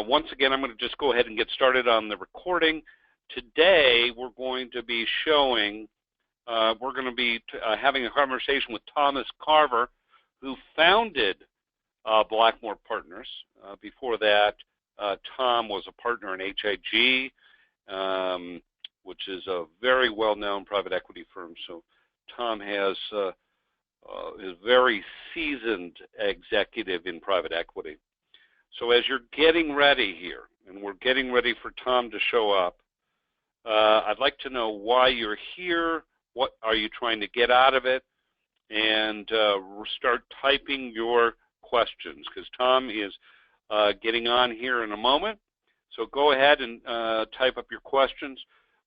Once again, I'm going to just go ahead and get started on the recording. Today, we're going to be showing, having a conversation with Thomas Carver, who founded Blackmore Partners. Before that, Tom was a partner in HIG, which is a very well-known private equity firm. So Tom is a very seasoned executive in private equity. So as you're getting ready here, and we're getting ready for Tom to show up, I'd like to know why you're here, what are you trying to get out of it, and start typing your questions, because Tom is getting on here in a moment. So go ahead and type up your questions.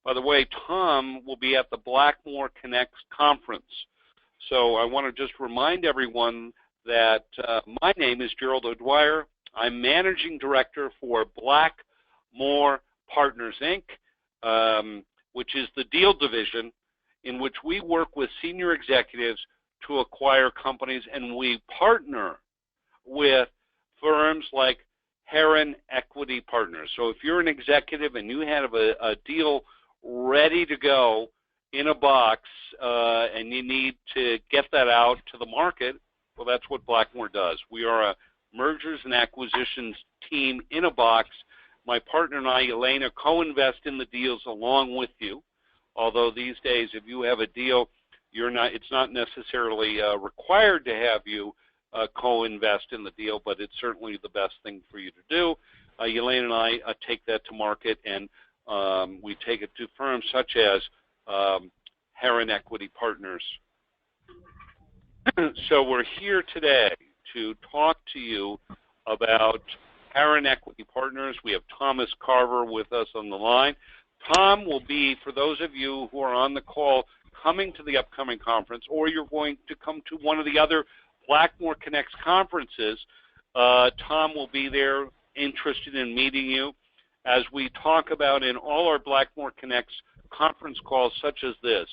By the way, Tom will be at the BlackmoreConnects conference. So I want to just remind everyone that my name is Gerald O'Dwyer. I'm Managing Director for Blackmore Partners, Inc., which is the deal division in which we work with senior executives to acquire companies, and we partner with firms like Harren Equity Partners. So if you're an executive and you have a deal ready to go in a box and you need to get that out to the market, well, that's what Blackmore does. We are a mergers and acquisitions team in a box. My partner and I, Elena, co-invest in the deals along with you. Although these days, if you have a deal, it's not necessarily required to have you co-invest in the deal, but it's certainly the best thing for you to do. Elaine and I take that to market, and we take it to firms such as Harren Equity Partners. So we're here today to talk to you about Harren Equity Partners. We have Thomas Carver with us on the line. Tom will be, for those of you who are on the call coming to the upcoming conference, or you're going to come to one of the other BlackmoreConnects conferences, Tom will be there interested in meeting you as we talk about in all our BlackmoreConnects conference calls such as this.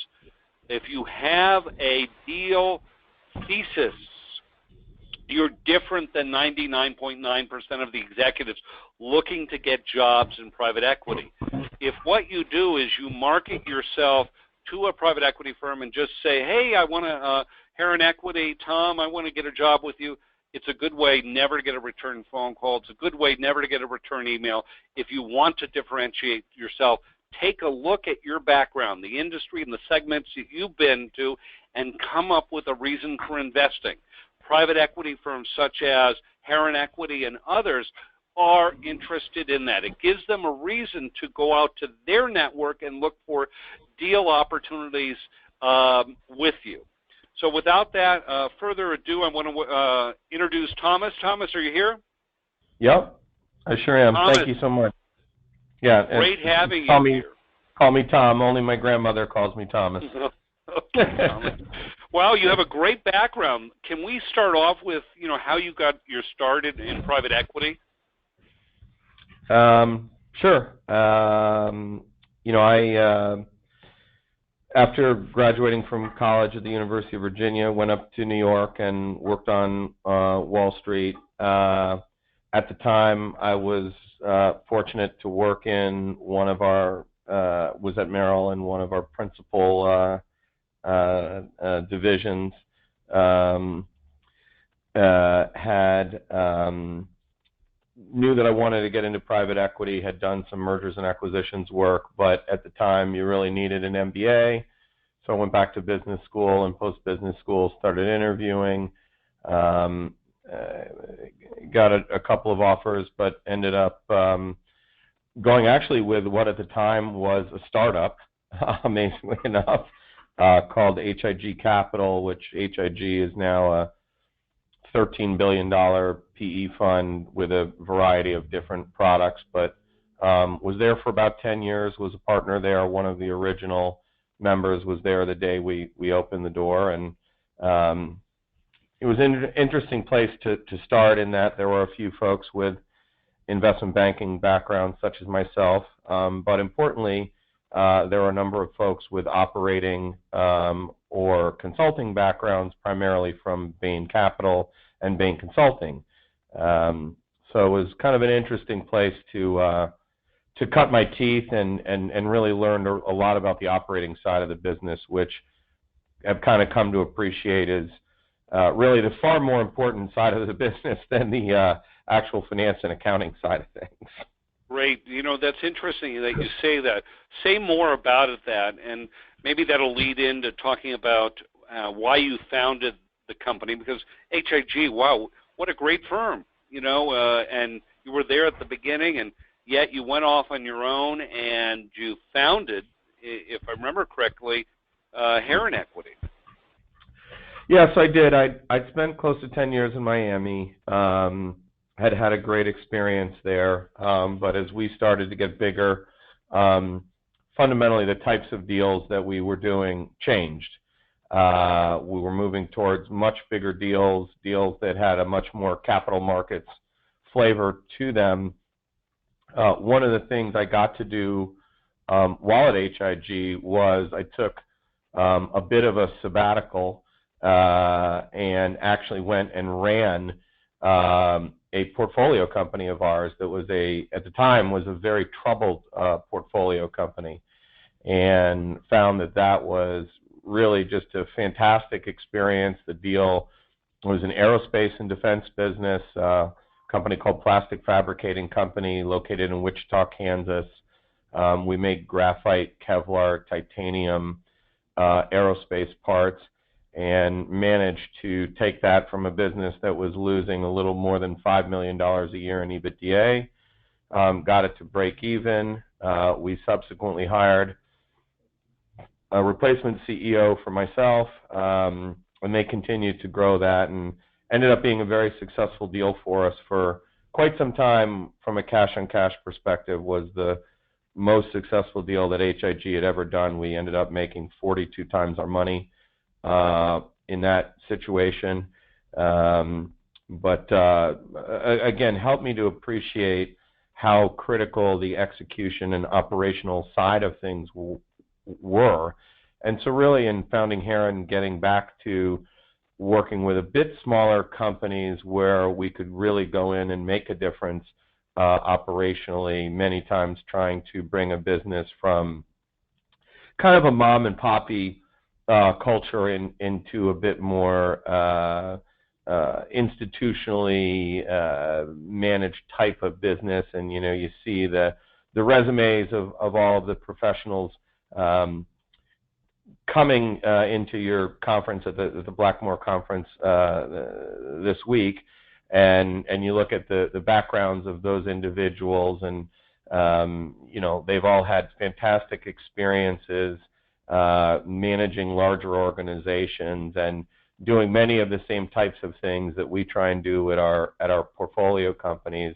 If you have a deal thesis, you're different than 99.9% of the executives looking to get jobs in private equity. If what you do is you market yourself to a private equity firm and just say, hey, I want to, Harren Equity, Tom, I want to get a job with you, it's a good way never to get a return phone call. It's a good way never to get a return email. If you want to differentiate yourself, take a look at your background, the industry and the segments that you've been to, and come up with a reason for investing. Private equity firms such as Harren Equity and others are interested in that. It gives them a reason to go out to their network and look for deal opportunities with you. So without that further ado, I want to introduce Thomas. Thomas, are you here? Yep, I sure am. Thomas, thank you so much. Yeah, great having you here. Call me Tom. Only my grandmother calls me Thomas. Okay, Thomas. Well, you have a great background. Can we start off with, how you got your started in private equity? Sure. I after graduating from college at the University of Virginia, went up to New York and worked on Wall Street. At the time, I was fortunate to work in one of our was at Merrill in one of our principal divisions. Knew that I wanted to get into private equity, had done some mergers and acquisitions work, but at the time you really needed an MBA. So I went back to business school, and post-business school started interviewing. Got a couple of offers, but ended up going actually with what at the time was a startup, amazingly enough, called HIG Capital, which HIG is now a $13 billion PE fund with a variety of different products, but was there for about 10 years, was a partner there. One of the original members was there the day we opened the door, and it was an interesting place to start in that there were a few folks with investment banking backgrounds such as myself, but importantly, there were a number of folks with operating or consulting backgrounds, primarily from Bain Capital and Bain Consulting. So So it was kind of an interesting place to cut my teeth and really learn a lot about the operating side of the business, which I've kind of come to appreciate is really the far more important side of the business than the actual finance and accounting side of things. Great. That's interesting that you say that. Say more about it, and maybe that'll lead into talking about why you founded the company, because HIG, wow, what a great firm, and you were there at the beginning, and yet you went off on your own and you founded, if I remember correctly, Harren Equity. Yes, I did. I spent close to 10 years in Miami. Had a great experience there, but as we started to get bigger, fundamentally the types of deals that we were doing changed. We were moving towards much bigger deals that had a much more capital markets flavor to them. One of the things I got to do while at HIG was I took a bit of a sabbatical and actually went and ran a portfolio company of ours that was at the time was a very troubled portfolio company, and found that was really just a fantastic experience. The deal was an aerospace and defense business, a company called Plastic Fabricating Company located in Wichita, Kansas. We make graphite, Kevlar, titanium, aerospace parts, and managed to take that from a business that was losing a little more than $5 million a year in EBITDA, got it to break even. We subsequently hired a replacement CEO for myself, and they continued to grow that and ended up being a very successful deal for us for quite some time. From a cash-on-cash perspective, was the most successful deal that HIG had ever done. We ended up making 42 times our money in that situation, but again, helped me to appreciate how critical the execution and operational side of things were. And so really in founding Harren, getting back to working with a bit smaller companies where we could really go in and make a difference operationally, many times trying to bring a business from kind of a mom and poppy culture into a bit more institutionally managed type of business. And you see the resumes of all of the professionals coming into your conference at the Blackmore conference this week, and you look at the backgrounds of those individuals, and they've all had fantastic experiences managing larger organizations and doing many of the same types of things that we try and do at our portfolio companies,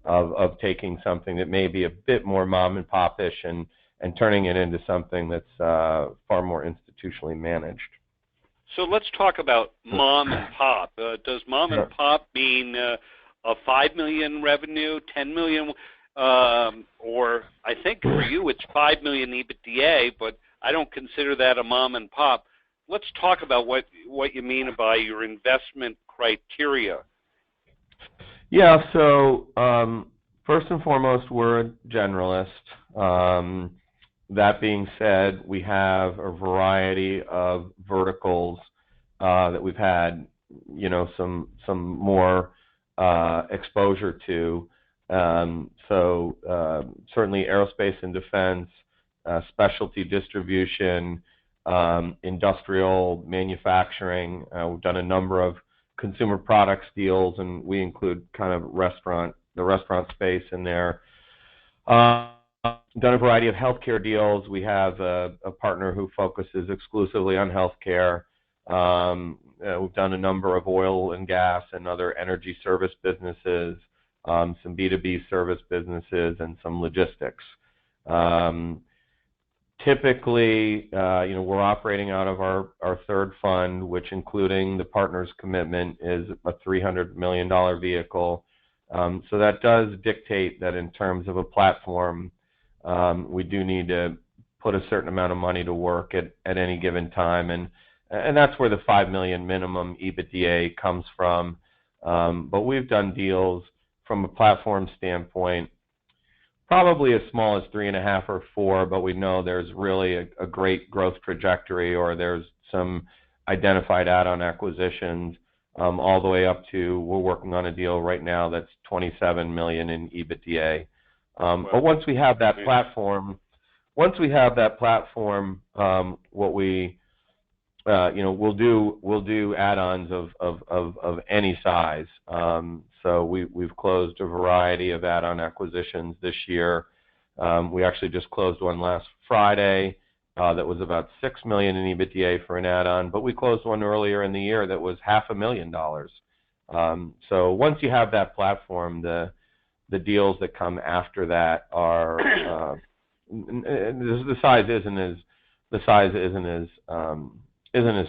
of taking something that may be a bit more mom and pop-ish and turning it into something that's far more institutionally managed. So let's talk about mom and pop. Does mom and pop mean a $5 million revenue, $10 million, or I think for you it's $5 million EBITDA, but I don't consider that a mom and pop. Let's talk about what you mean by your investment criteria. Yeah, so first and foremost, we're a generalist. That being said, we have a variety of verticals that we've had, some more exposure to. So certainly aerospace and defense, specialty distribution, industrial manufacturing. We've done a number of consumer products deals, and we include kind of the restaurant space in there. Done a variety of healthcare deals. We have a partner who focuses exclusively on healthcare. We've done a number of oil and gas and other energy service businesses, some B2B service businesses, and some logistics. Typically, we're operating out of our third fund, which, including the partner's commitment, is a $300 million vehicle. So that does dictate that in terms of a platform, we do need to put a certain amount of money to work at any given time, and that's where the $5 million minimum EBITDA comes from. But we've done deals from a platform standpoint, probably as small as 3.5 or 4, but we know there's really a great growth trajectory, or there's some identified add-on acquisitions, all the way up to, we're working on a deal right now that's $27 million in EBITDA. But once we have that platform, what we we'll do add-ons of any size. So we've closed a variety of add-on acquisitions this year. We actually just closed one last Friday that was about $6 million in EBITDA for an add-on, but we closed one earlier in the year that was $500,000. So once you have that platform, the deals that come after that are the size isn't as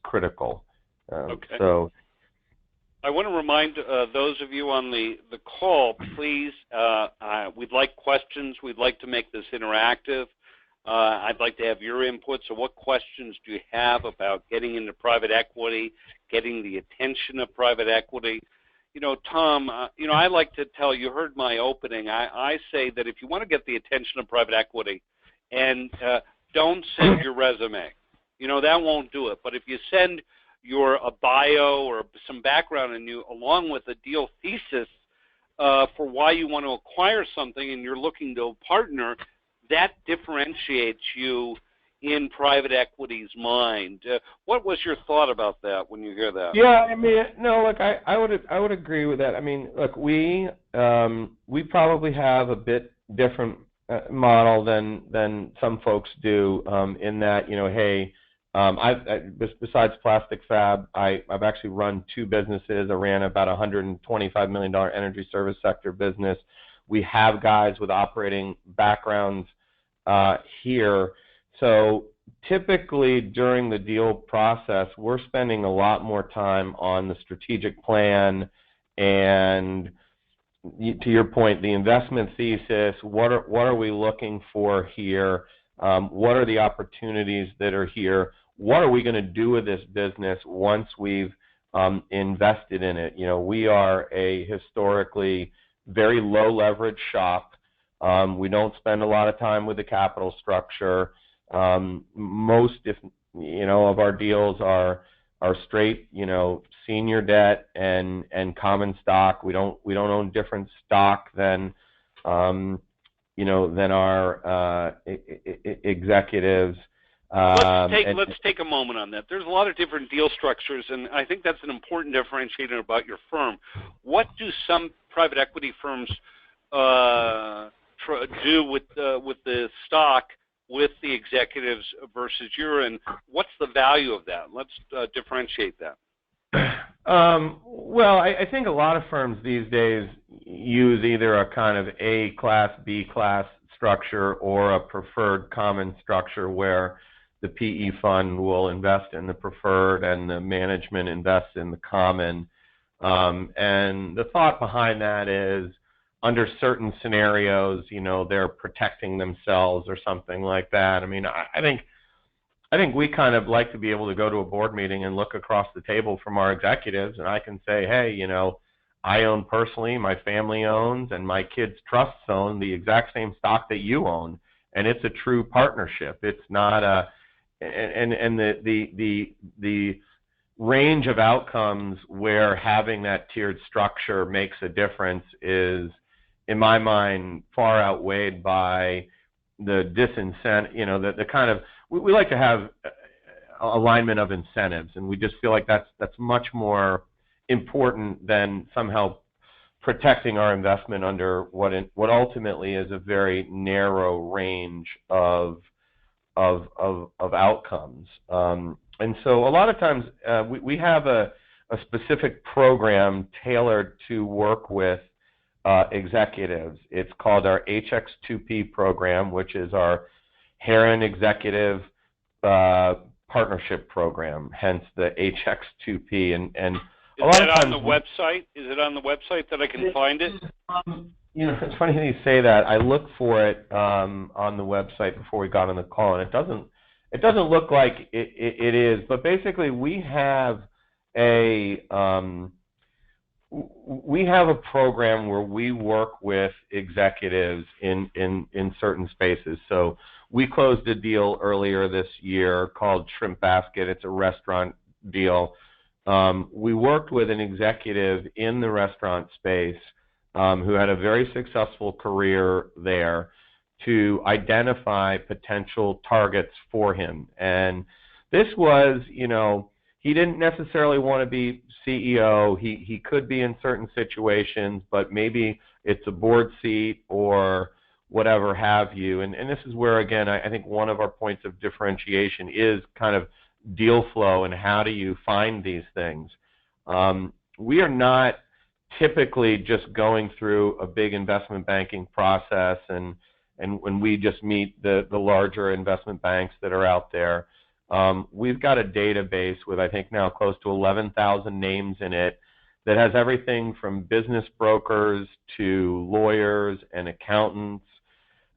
critical. Okay. So I want to remind those of you on the call, please, we'd like questions. We'd like to make this interactive. I'd like to have your input. So what questions do you have about getting into private equity, getting the attention of private equity? Tom, I like to tell you, heard my opening, I say that if you want to get the attention of private equity, and don't send your resume. That won't do it. But if you send a bio or some background in you along with a deal thesis for why you want to acquire something and you're looking to partner, that differentiates you in private equity's mind. What was your thought about that when you hear that? Yeah, look, I would agree with that. Look, we probably have a bit different model than some folks do in that, hey, besides Plastic Fab, I've actually run 2 businesses. I ran about $125 million energy service sector business. We have guys with operating backgrounds here. So typically during the deal process, we're spending a lot more time on the strategic plan and, to your point, the investment thesis. What are we looking for here? What are the opportunities that are here? What are we going to do with this business once we've invested in it? We are a historically very low leverage shop. We don't spend a lot of time with the capital structure. Most, of our deals are straight, senior debt and common stock. We don't own different stock than our executives. Let's take a moment on that. There's a lot of different deal structures, and I think that's an important differentiator about your firm. What do some private equity firms do with the stock, with the executives versus and what's the value of that? Let's differentiate that. Well, I think a lot of firms these days use either a kind of A class, B class structure or a preferred common structure where the PE fund will invest in the preferred and the management invests in the common. And the thought behind that is, under certain scenarios, they're protecting themselves or something like that. I think we kind of like to be able to go to a board meeting and look across the table from our executives, and I can say, hey, I own personally, my family owns, and my kids' trusts own the exact same stock that you own, and it's a true partnership. It's not the range of outcomes where having that tiered structure makes a difference is, in my mind, far outweighed by the disincentive, the kind of, we like to have alignment of incentives, and we just feel like that's much more important than somehow protecting our investment under what ultimately is a very narrow range of outcomes. And so a lot of times we have a specific program tailored to work with executives. It's called our HX2P program, which is our Harren Executive Partnership Program, hence the HX2P. And a lot of times, on the website? Is it on the website that I can find it? It's funny that you say that. I looked for it on the website before we got on the call, and it doesn't look like it is. But basically, we have a We have a program where we work with executives in certain spaces. So we closed a deal earlier this year called Shrimp Basket. It's a restaurant deal. We worked with an executive in the restaurant space who had a very successful career there to identify potential targets for him. And this was, he didn't necessarily want to be CEO. He could be in certain situations, but maybe it's a board seat or whatever have you. And this is where, again, I think one of our points of differentiation is kind of deal flow and how do you find these things. We are not typically just going through a big investment banking process and when we just meet the larger investment banks that are out there. We've got a database with, I think, now close to 11,000 names in it that has everything from business brokers to lawyers and accountants,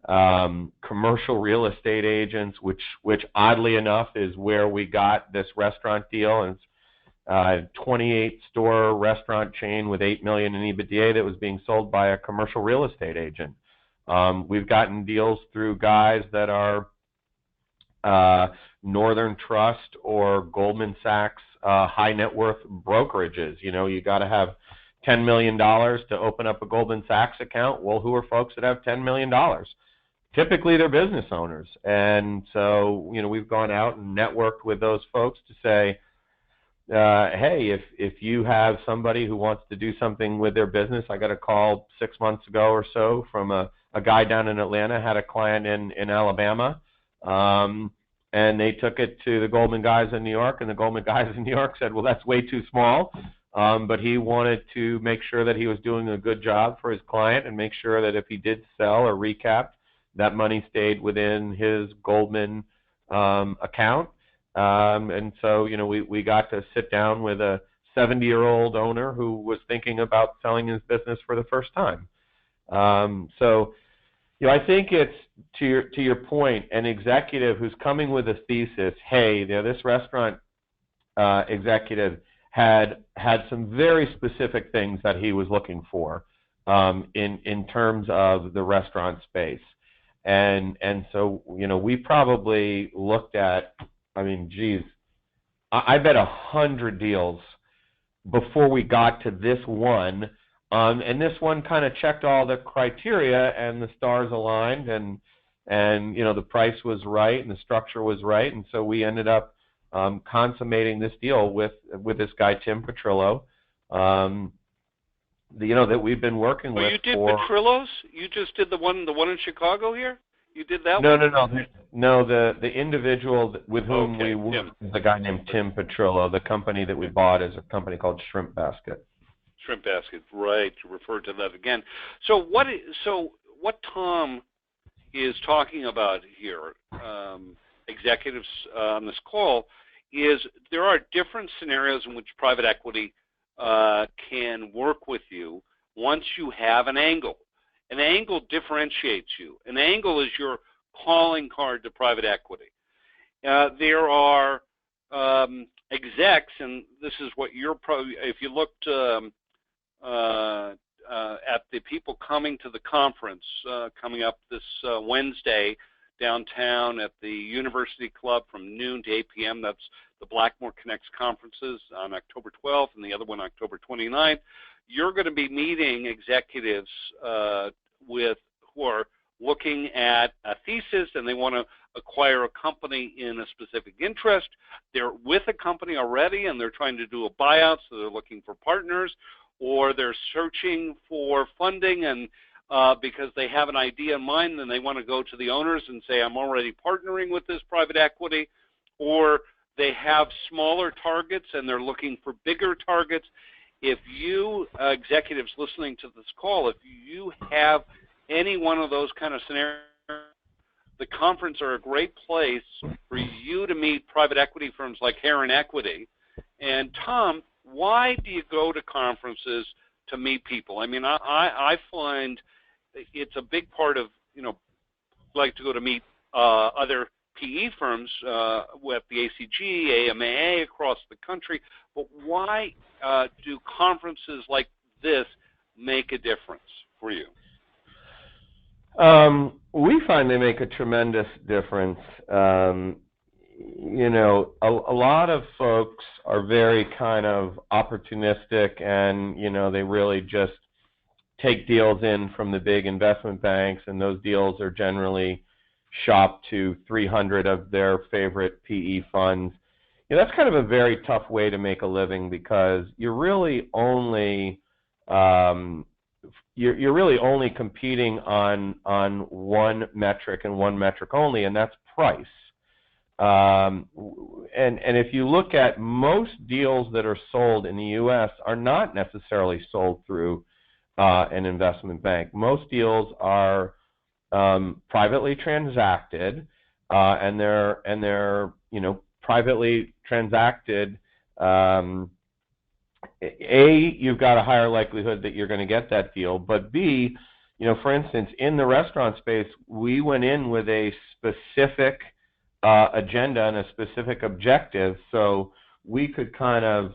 commercial real estate agents, which oddly enough is where we got this restaurant deal. And it's a 28-store restaurant chain with $8 million in EBITDA that was being sold by a commercial real estate agent. We've gotten deals through guys that are Northern Trust or Goldman Sachs high net worth brokerages. You got to have $10 million to open up a Goldman Sachs account. Well, who are folks that have $10 million? Typically, they're business owners. And so, we've gone out and networked with those folks to say, hey, if you have somebody who wants to do something with their business. I got a call 6 months ago or so from a guy down in Atlanta, had a client in Alabama, and they took it to the Goldman guys in New York, and the Goldman guys in New York said, well, that's way too small, but he wanted to make sure that he was doing a good job for his client and make sure that if he did sell or recap, that money stayed within his Goldman account. And so, we got to sit down with a 70-year-old owner who was thinking about selling his business for the first time. So, I think it's, to your point, an executive who's coming with a thesis, hey, this restaurant executive had some very specific things that he was looking for in terms of the restaurant space. And so, we probably looked at, I bet 100 deals before we got to this one. And this one kind of checked all the criteria, and the stars aligned, and the price was right, and the structure was right, and so we ended up consummating this deal with this guy Tim Petrillo, that we've been working with. You did Petrillo's? You just did the one in Chicago here? You did that one? No. No, the individual with whom we worked is a guy named Tim Petrillo. The company that we bought is a company called Shrimp Basket. Shrimp Basket, right? You referred to that again. So what Tom is talking about here, executives on this call, is there are different scenarios in which private equity can work with you once you have an angle. An angle differentiates you. An angle is your calling card to private equity. There are execs, and this is what you're probably, if you looked at the people coming to the conference coming up this Wednesday downtown at the University Club from noon to 8 p.m. That's the BlackmoreConnects conferences on October 12th and the other one October 29th. You're going to be meeting executives who are looking at a thesis and they want to acquire a company in a specific interest. They're with a company already and they're trying to do a buyout, so they're looking for partners, or they're searching for funding and because they have an idea in mind and they want to go to the owners and say, I'm already partnering with this private equity, or they have smaller targets and they're looking for bigger targets. If you, executives listening to this call, if you have any one of those kind of scenarios, the conference are a great place for you to meet private equity firms like Harren Equity. And Tom, why do you go to conferences to meet people? I mean, I find it's a big part of, like to go to meet other PE firms with the ACG, AMAA across the country. But why do conferences like this make a difference for you? We find they make a tremendous difference. A lot of folks are very kind of opportunistic, and, they really just take deals in from the big investment banks, and those deals are generally shopped to 300 of their favorite PE funds. That's kind of a very tough way to make a living, because you're really only competing on one metric and one metric only, and that's price. And if you look at most deals that are sold in the U.S. are not necessarily sold through an investment bank. Most deals are privately transacted, and they're privately transacted. A, you've got a higher likelihood that you're going to get that deal, but B, for instance, in the restaurant space, we went in with a specific agenda and a specific objective, so we could kind of,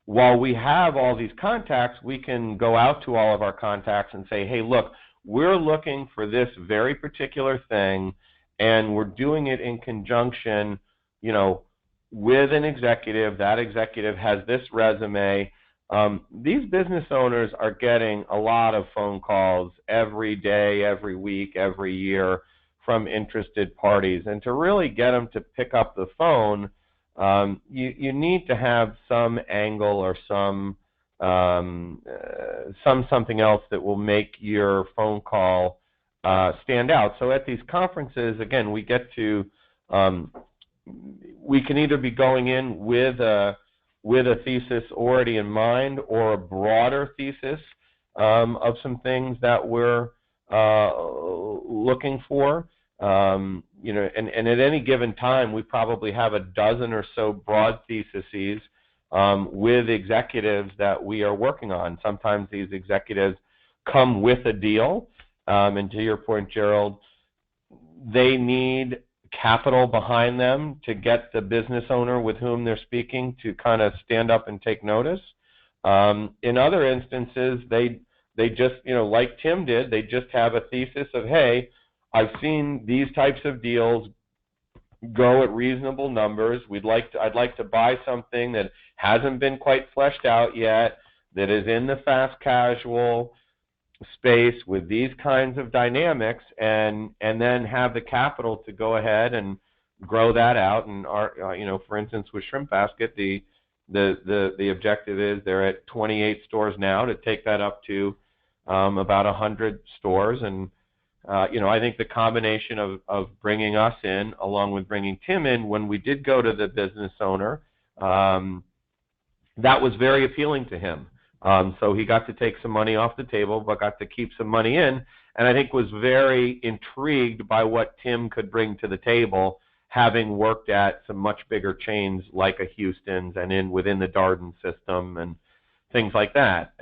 while we have all these contacts, we can go out to all of our contacts and say, hey, look, we're looking for this very particular thing, and we're doing it in conjunction, with an executive. That executive has this resume. These business owners are getting a lot of phone calls every day, every week, every year from interested parties. And to really get them to pick up the phone, you need to have some angle or something else that will make your phone call stand out. So at these conferences, again, we get to we can either be going in with a thesis already in mind, or a broader thesis of some things that we're looking for. And at any given time, we probably have a dozen or so broad theses with executives that we are working on. Sometimes these executives come with a deal, and to your point, Gerald, they need capital behind them to get the business owner with whom they're speaking to kind of stand up and take notice. In other instances, they just, like Tim did, they just have a thesis of, hey, I've seen these types of deals go at reasonable numbers. I'd like to buy something that hasn't been quite fleshed out yet, that is in the fast casual space with these kinds of dynamics, and then have the capital to go ahead and grow that out. And for instance, with Shrimp Basket, the objective is they're at 28 stores now, to take that up to about 100 stores. And I think the combination of bringing us in, along with bringing Tim in, when we did go to the business owner, that was very appealing to him. So he got to take some money off the table, but got to keep some money in, and I think was very intrigued by what Tim could bring to the table, having worked at some much bigger chains like a Houston's and within the Darden system and things like that.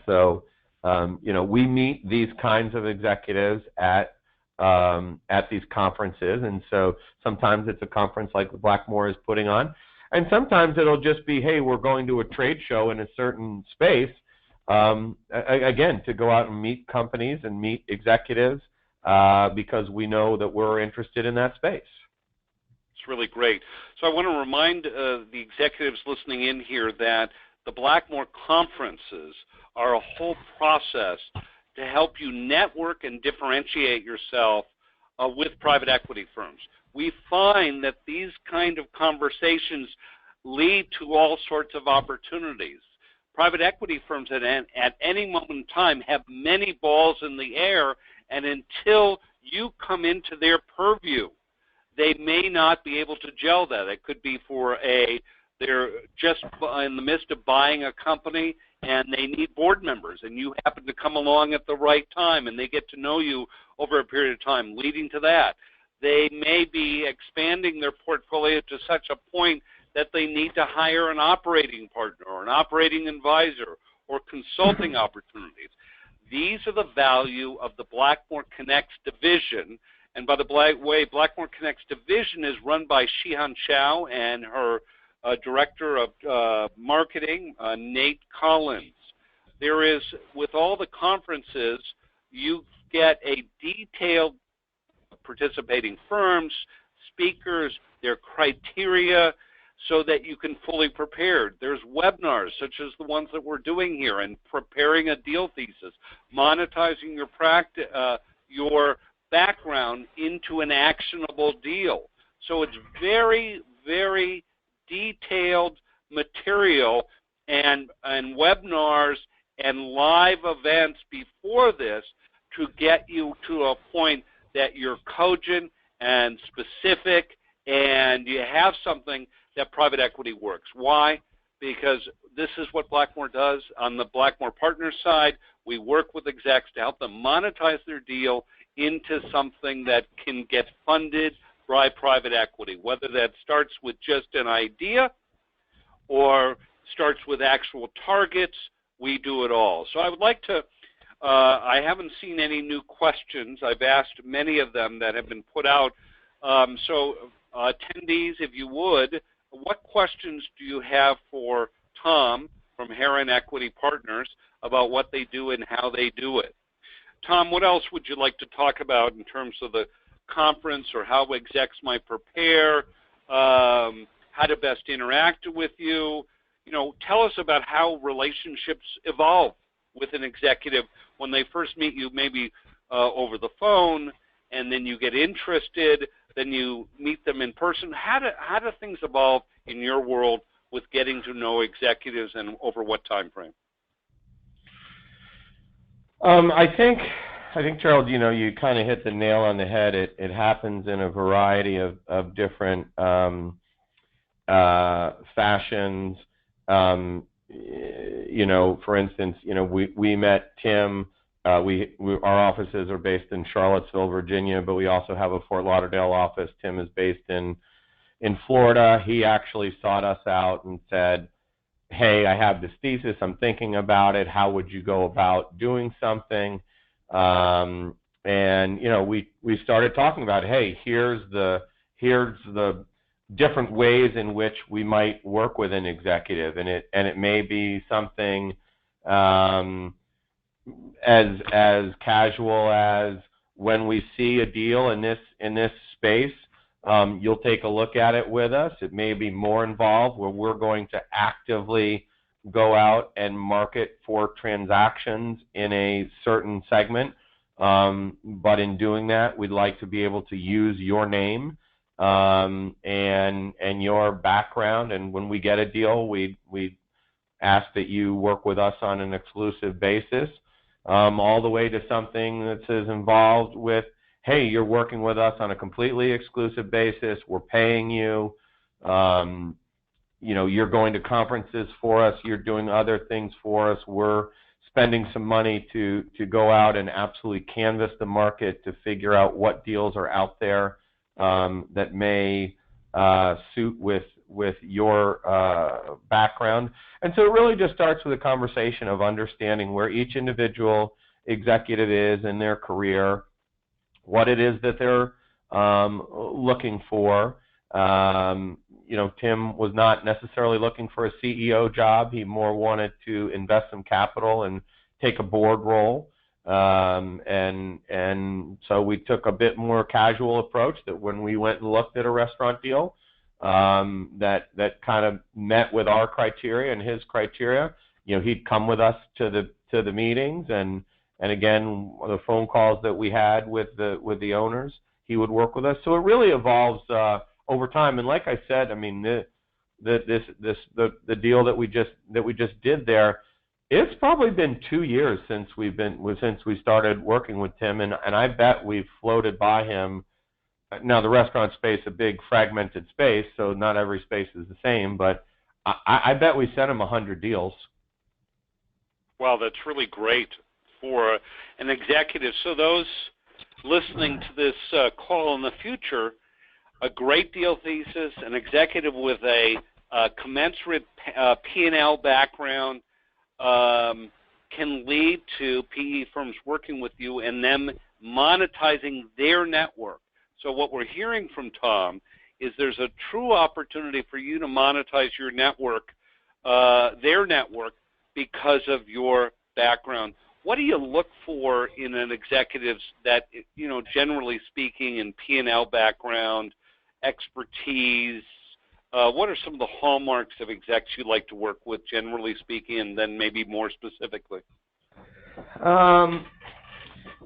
So we meet these kinds of executives at these conferences, and so sometimes it's a conference like the Blackmore is putting on. And sometimes it'll just be, hey, we're going to a trade show in a certain space, again, to go out and meet companies and meet executives because we know that we're interested in that space. It's really great. So I want to remind the executives listening in here that the Blackmore conferences are a whole process to help you network and differentiate yourself with private equity firms. We find that these kind of conversations lead to all sorts of opportunities. Private equity firms at any moment in time have many balls in the air, and until you come into their purview, they may not be able to gel that. It could be they're just in the midst of buying a company and they need board members, and you happen to come along at the right time, and they get to know you over a period of time, leading to that. They may be expanding their portfolio to such a point that they need to hire an operating partner or an operating advisor or consulting opportunities. These are the value of the BlackmoreConnects division. And by the way, BlackmoreConnects division is run by Shihan Chow and her director of marketing, Nate Collins. there is, with all the conferences, you get a detailed participating firms, speakers, their criteria, so that you can fully prepare. There's webinars such as the ones that we're doing here, and preparing a deal thesis, monetizing your background into an actionable deal. So it's very, very detailed material, and webinars and live events before this to get you to a point that you're cogent and specific, and you have something that private equity works. Why? Because this is what Blackmore does. On the Blackmore Partners side, we work with execs to help them monetize their deal into something that can get funded by private equity, whether that starts with just an idea or starts with actual targets. We do it all. So I would like to, I haven't seen any new questions. I've asked many of them that have been put out. So attendees, if you would, what questions do you have for Tom from Harren Equity Partners about what they do and how they do it? Tom, what else would you like to talk about in terms of the conference, or how execs might prepare, how to best interact with you? You know, tell us about how relationships evolve with an executive when they first meet you, maybe over the phone, and then you get interested, then you meet them in person. How do things evolve in your world with getting to know executives, and over what time frame? I think, Gerald, you know, you kind of hit the nail on the head. It happens in a variety of different fashions. You know, for instance, you know, we met Tim. Our offices are based in Charlottesville, Virginia, but we also have a Fort Lauderdale office. Tim is based in Florida. He actually sought us out and said, hey, I have this thesis, I'm thinking about it, how would you go about doing something? And, you know, we started talking about, hey, here's the different ways in which we might work with an executive, and it may be something as casual as, when we see a deal in this space, you'll take a look at it with us. It may be more involved, where we're going to actively go out and market for transactions in a certain segment. But in doing that, we'd like to be able to use your name and your background. And when we get a deal, we ask that you work with us on an exclusive basis, all the way to something that's as involved with, hey, you're working with us on a completely exclusive basis, we're paying you, you know, you're going to conferences for us, you're doing other things for us, we're spending some money to go out and absolutely canvass the market to figure out what deals are out there that may suit with your background. And so it really just starts with a conversation of understanding where each individual executive is in their career, what it is that they're looking for. You know, Tim was not necessarily looking for a CEO job. He more wanted to invest some capital and take a board role. And so we took a bit more casual approach, that when we went and looked at a restaurant deal that kind of met with our criteria and his criteria, you know, he'd come with us to the meetings, and again, the phone calls that we had with the owners, he would work with us. So it really evolves over time. And like I said, I mean, the deal that we just did there, it's probably been 2 years since we started working with Tim, and I bet we've floated by him. Now, the restaurant space, a big fragmented space, so not every space is the same, but I bet we sent him 100 deals. Wow, that's really great for an executive. So those listening to this call in the future, a great deal thesis, an executive with a commensurate P&L background can lead to PE firms working with you and them monetizing their network. So what we're hearing from Tom is there's a true opportunity for you to monetize your network, their network, because of your background, what do you look for in an executive that, generally speaking, in P&L background, expertise? What are some of the hallmarks of execs you like to work with, generally speaking, and then maybe more specifically?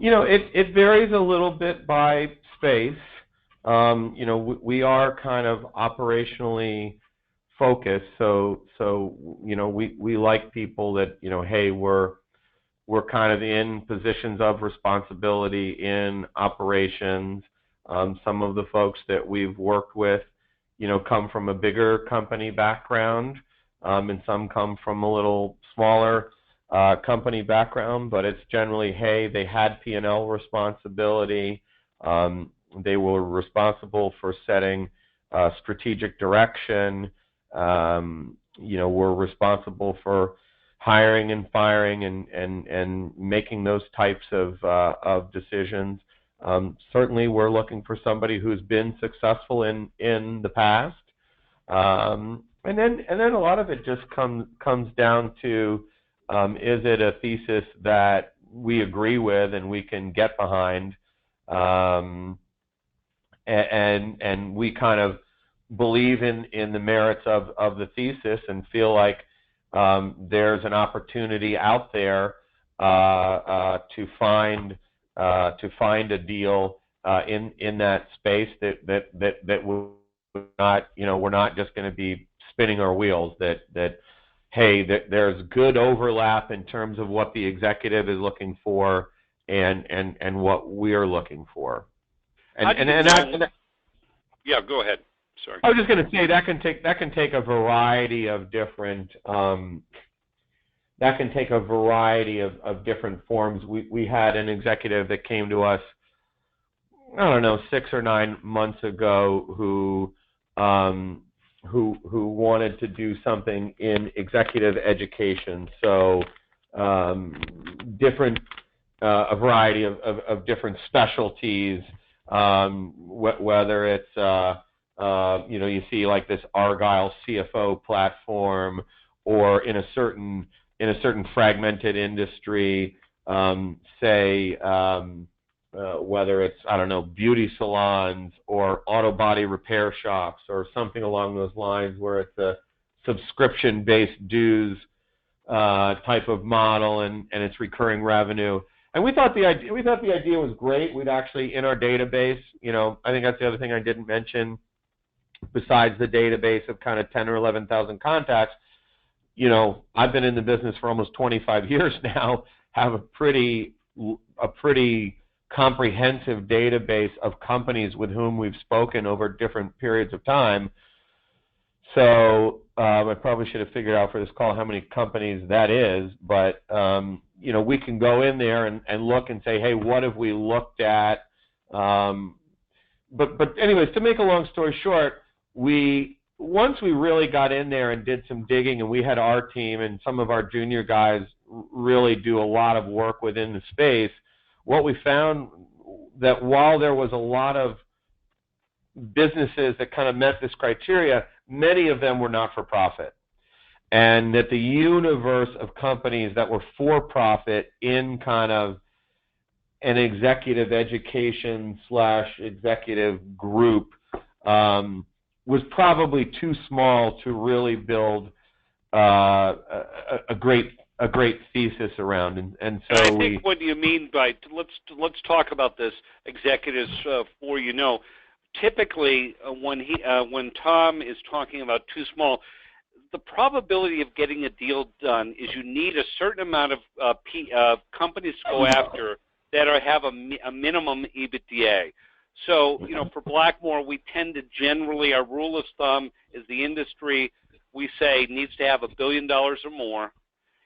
It varies a little bit by space. We are kind of operationally focused, so we like people that hey, we're kind of in positions of responsibility in operations. Some of the folks that we've worked with, come from a bigger company background, and some come from a little smaller company background, but it's generally, hey, they had P&L responsibility. They were responsible for setting strategic direction. Were responsible for hiring and firing and making those types of decisions. Certainly, we're looking for somebody who's been successful in the past, and then a lot of it just comes down to, is it a thesis that we agree with and we can get behind, and we kind of believe in the merits of the thesis and feel like there's an opportunity out there to find a deal in that space that will not, we're not just going to be spinning our wheels, that hey, there's good overlap in terms of what the executive is looking for and what we're looking for. Yeah, go ahead. Sorry. I was just going to say that can take a variety of different different forms. We had an executive that came to us, I don't know, 6 or 9 months ago who wanted to do something in executive education. So a variety of different specialties, whether it's you see like this Argyle CFO platform, or in a certain fragmented industry, say whether it's, I don't know, beauty salons or auto body repair shops or something along those lines, where it's a subscription-based dues type of model and it's recurring revenue. And we thought the idea was great. We'd actually, in our database, I think that's the other thing I didn't mention, besides the database of kind of 10 or 11,000 contacts. I've been in the business for almost 25 years now, have a pretty comprehensive database of companies with whom we've spoken over different periods of time. So I probably should have figured out for this call how many companies that is, but we can go in there and look and say, hey, what have we looked at? But anyways, to make a long story short, once we really got in there and did some digging, and we had our team and some of our junior guys really do a lot of work within the space, what we found that while there was a lot of businesses that kind of met this criteria, many of them were not for profit. And that the universe of companies that were for profit in kind of an executive education / executive group was probably too small to really build a great thesis around. And so I think what you mean by, let's talk about this, executives for typically when Tom is talking about too small, the probability of getting a deal done is you need a certain amount of companies to go after that have a minimum EBITDA. So, for Blackmore, we tend to generally, our rule of thumb is the industry, we say, needs to have $1 billion or more.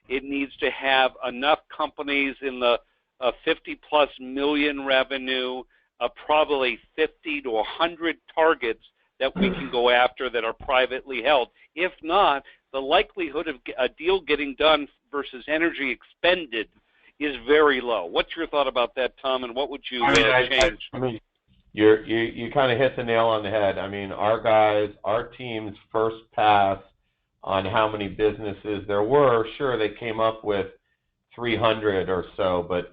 It needs to have enough companies in the 50-plus million revenue, probably 50 to 100 targets that we can go after that are privately held. If not, the likelihood of a deal getting done versus energy expended is very low. What's your thought about that, Tom, and what would you change? You kind of hit the nail on the head. I mean, our team's first pass on how many businesses there were, sure, they came up with 300 or so, but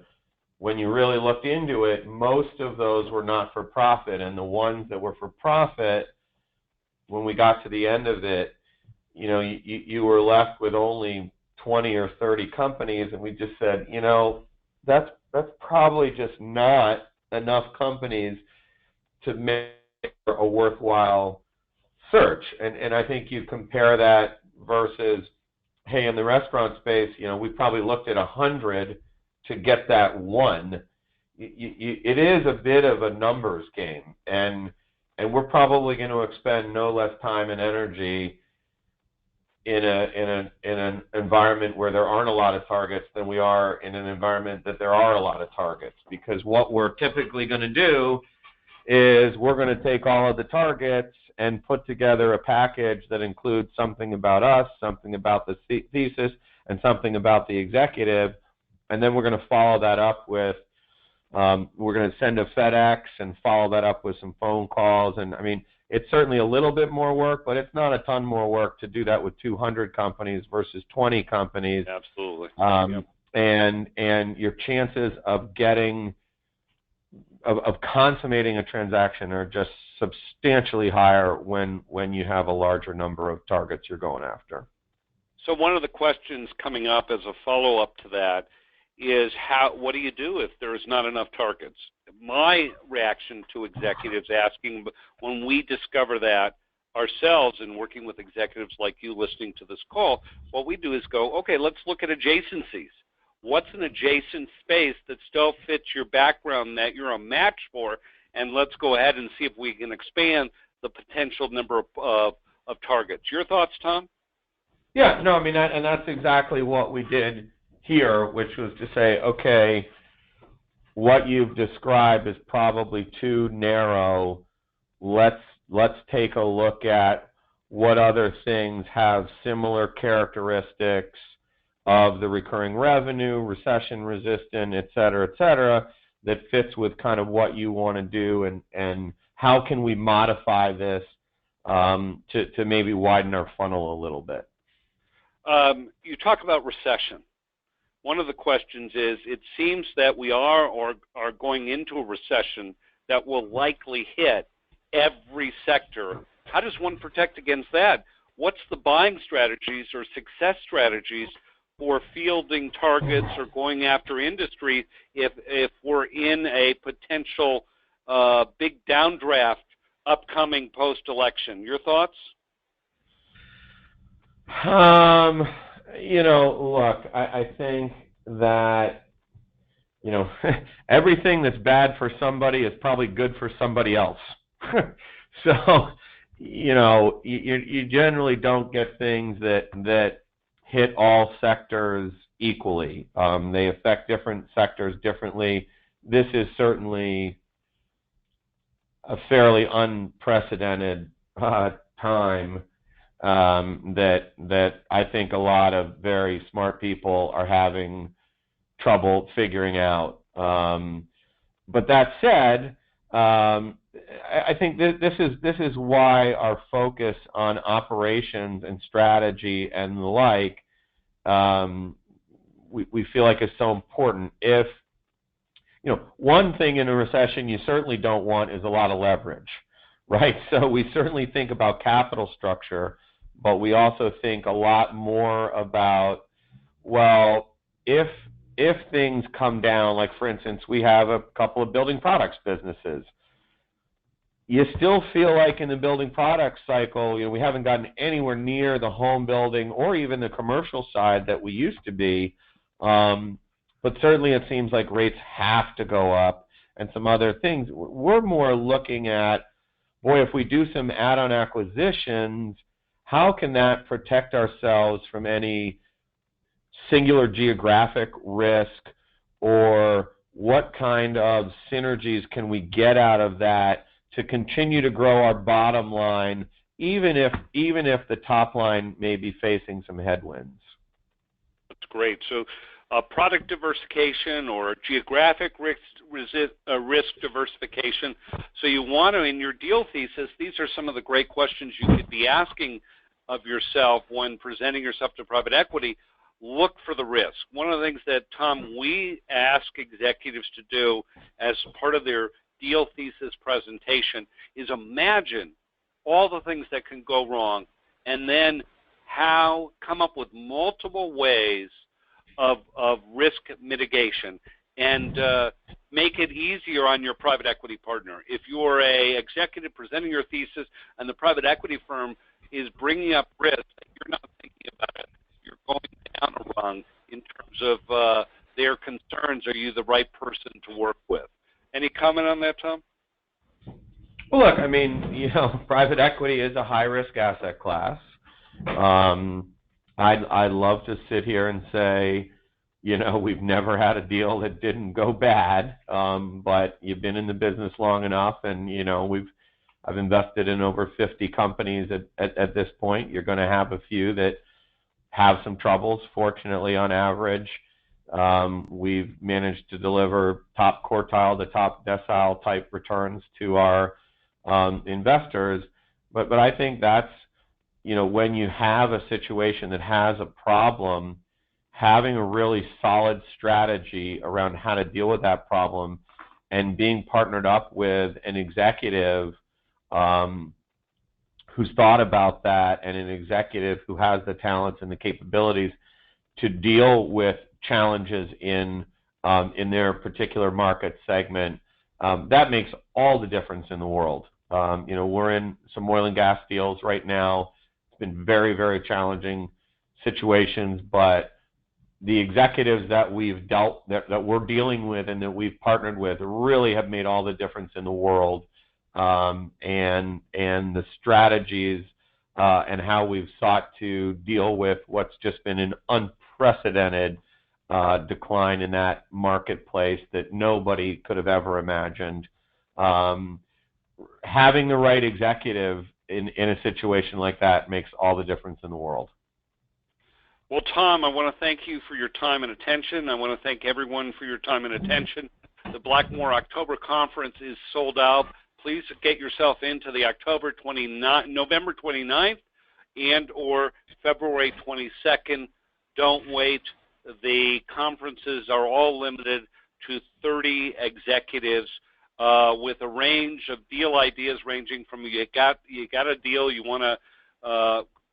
when you really looked into it, most of those were not for profit, and the ones that were for profit, when we got to the end of it, you were left with only 20 or 30 companies, and we just said, that's probably just not enough companies to make a worthwhile search. And I think you compare that versus, hey, in the restaurant space, we probably looked at 100 to get that one. It is a bit of a numbers game, and we're probably going to expend no less time and energy in an environment where there aren't a lot of targets than we are in an environment that there are a lot of targets. Because what we're typically going to do is we're going to take all of the targets and put together a package that includes something about us, something about the thesis, and something about the executive, and then we're going to follow that up with, we're going to send a FedEx and follow that up with some phone calls. And I mean, it's certainly a little bit more work, but it's not a ton more work to do that with 200 companies versus 20 companies. Absolutely. Yep. And your chances of getting, of consummating a transaction are just substantially higher when you have a larger number of targets you're going after. So one of the questions coming up as a follow-up to that is what do you do if there's not enough targets? My reaction to executives asking, when we discover that ourselves and working with executives like you listening to this call, what we do is go, okay, let's look at adjacencies. What's an adjacent space that still fits your background that you're a match for, and let's go ahead and see if we can expand the potential number of targets. Your thoughts, Tom? Yeah, no, I mean, and that's exactly what we did here, which was to say, okay, what you've described is probably too narrow. Let's take a look at what other things have similar characteristics of the recurring revenue, recession resistant, et cetera, that fits with kind of what you want to do, and how can we modify this to maybe widen our funnel a little bit. You talk about recession. One of the questions is, it seems that we are going into a recession that will likely hit every sector. How does one protect against that? What's the buying strategies or success strategies for fielding targets or going after industry if we're in a potential big downdraft upcoming post-election? Your thoughts? Look, I think that, everything that's bad for somebody is probably good for somebody else. So, you generally don't get things that hit all sectors equally. They affect different sectors differently. This is certainly a fairly unprecedented time that I think a lot of very smart people are having trouble figuring out. But that said, I think this is why our focus on operations and strategy and the like, we feel like is so important. If one thing in a recession you certainly don't want is a lot of leverage, right? So we certainly think about capital structure, but we also think a lot more about, well, if things come down, like for instance, we have a couple of building products businesses. You still feel like in the building products cycle, we haven't gotten anywhere near the home building or even the commercial side that we used to be. But certainly it seems like rates have to go up and some other things. We're more looking at, boy, if we do some add-on acquisitions, how can that protect ourselves from any singular geographic risk, or what kind of synergies can we get out of that to continue to grow our bottom line, even if the top line may be facing some headwinds. That's great. So product diversification or geographic risk diversification. So you want to, in your deal thesis, these are some of the great questions you could be asking of yourself when presenting yourself to private equity. look for the risk. One of the things that, Tom, we ask executives to do as part of their deal thesis presentation is imagine all the things that can go wrong, and then come up with multiple ways of risk mitigation, and make it easier on your private equity partner. If you're a executive presenting your thesis and the private equity firm is bringing up risk that you're not thinking about it, you're going down a rung in terms of their concerns. Are you the right person to work with? Any comment on that, Tom? Well, look, I mean, private equity is a high-risk asset class. I'd love to sit here and say, we've never had a deal that didn't go bad, but you've been in the business long enough, and I've invested in over 50 companies at this point. You're going to have a few that have some troubles. Fortunately, on average, we've managed to deliver top quartile to top decile type returns to our investors. But I think that's, when you have a situation that has a problem, having a really solid strategy around how to deal with that problem and being partnered up with an executive who's thought about that, and an executive who has the talents and the capabilities to deal with challenges in their particular market segment, that makes all the difference in the world. We're in some oil and gas deals right now. It's been very, very challenging situations, but the executives that that we're dealing with and that we've partnered with really have made all the difference in the world. And the strategies and how we've sought to deal with what's just been an unprecedented decline in that marketplace that nobody could have ever imagined. Having the right executive in a situation like that makes all the difference in the world. Well, Tom, I want to thank you for your time and attention. I want to thank everyone for your time and attention. The Blackmore October Conference is sold out. Please get yourself into the November 29th and or February 22nd. Don't wait. The conferences are all limited to 30 executives with a range of deal ideas ranging from you got a deal, you want to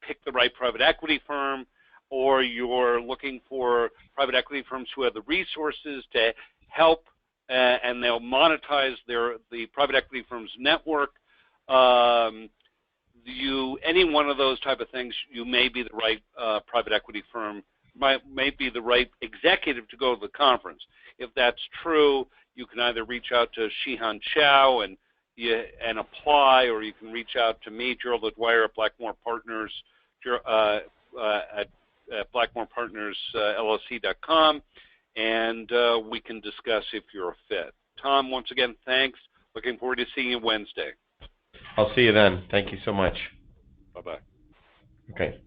pick the right private equity firm, or you're looking for private equity firms who have the resources to help and they'll monetize the private equity firm's network. Any one of those type of things, you may be the right private equity firm, may be the right executive to go to the conference. If that's true, you can either reach out to Shihan Chow and apply, or you can reach out to me, Gerald Dwyer, at Blackmore Partners, at BlackmorePartnersLLC.com, and we can discuss if you're a fit. Tom, once again, thanks. Looking forward to seeing you Wednesday. I'll see you then. Thank you so much. Bye-bye. Okay.